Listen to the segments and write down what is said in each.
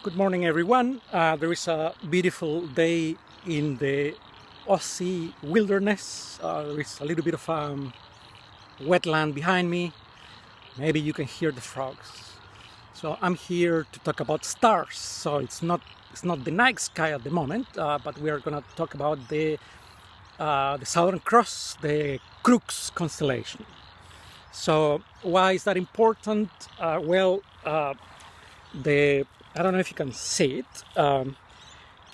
Good morning, everyone. There is a beautiful day in the Aussie wilderness. There is a little bit of wetland behind me. Maybe you can hear the frogs. So I'm here to talk about stars. So it's not the night sky at the moment, but we are going to talk about the Southern Cross, the Crux constellation. So why is that important? I don't know if you can see it. The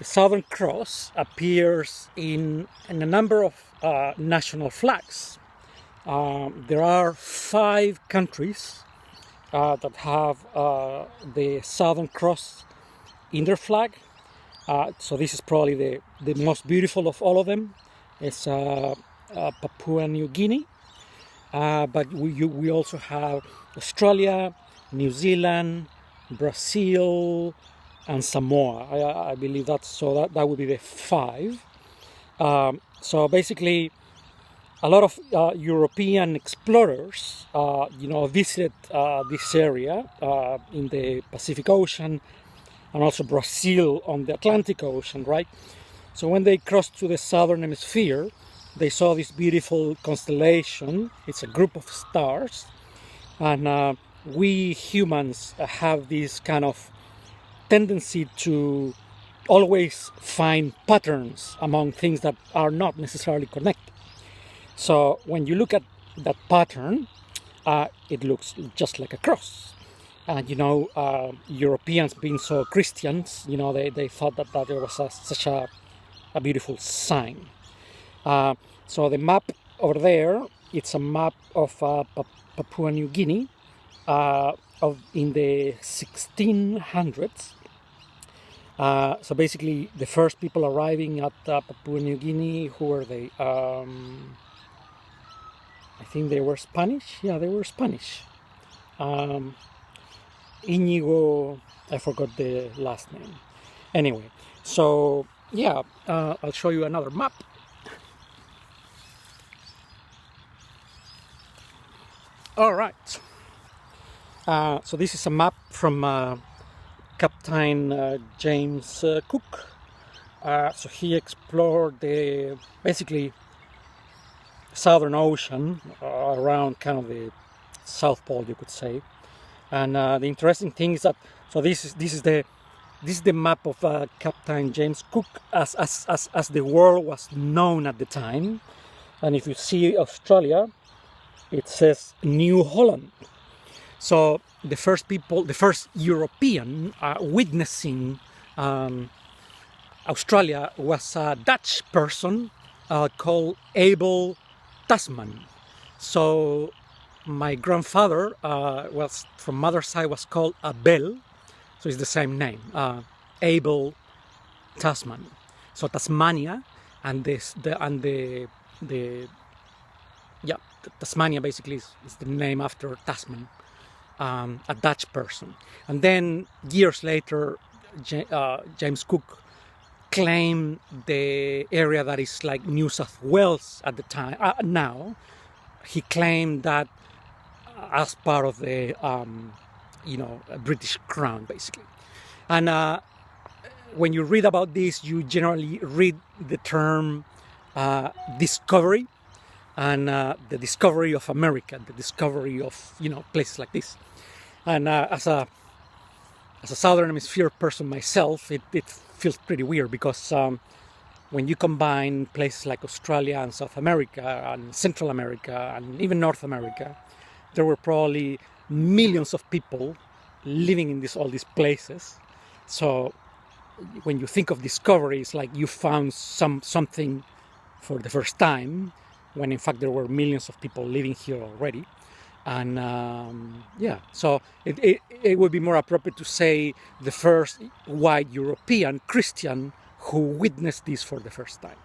Southern Cross appears in a number of national flags. There are 5 countries that have the Southern Cross in their flag. So this is probably the most beautiful of all of them. It's Papua New Guinea. But we also have Australia, New Zealand, Brazil, and Samoa. I believe that would be the 5. So basically, a lot of European explorers, visited this area in the Pacific Ocean, and also Brazil on the Atlantic Ocean, right? So when they crossed to the southern hemisphere, they saw this beautiful constellation. It's a group of stars, and we humans have this kind of tendency to always find patterns among things that are not necessarily connected. So when you look at that pattern, it looks just like a cross. And Europeans being so Christians, they thought that there was such a beautiful sign. So the map over there, it's a map of Papua New Guinea in the 1600s. So basically, the first people arriving at Papua New Guinea, who were they? I think they were Spanish. Yeah, they were Spanish. Inigo, I forgot the last name. Anyway, so yeah, I'll show you another map. All right. So this is a map from Captain James Cook. So he explored the basically Southern Ocean around kind of the South Pole, you could say. And the interesting thing is that this is the map of Captain James Cook as the world was known at the time. And if you see Australia, it says New Holland. So the first European witnessing Australia was a Dutch person called Abel Tasman. So my grandfather was from mother's side was called Abel, so it's the same name, Abel Tasman. So Tasmania and Tasmania basically is the name after Tasman, a Dutch person. And then years later, James Cook claimed the area that is like New South Wales at the time. Now, he claimed that as part of the British Crown, basically. And when you read about this, you generally read the term discovery. And the discovery of America, the discovery of places like this, and as a Southern Hemisphere person myself, it feels pretty weird because when you combine places like Australia and South America and Central America and even North America, there were probably millions of people living in all these places. So when you think of discovery, it's like you found something for the first time, when in fact there were millions of people living here already. And so it would be more appropriate to say the first white European Christian who witnessed this for the first time.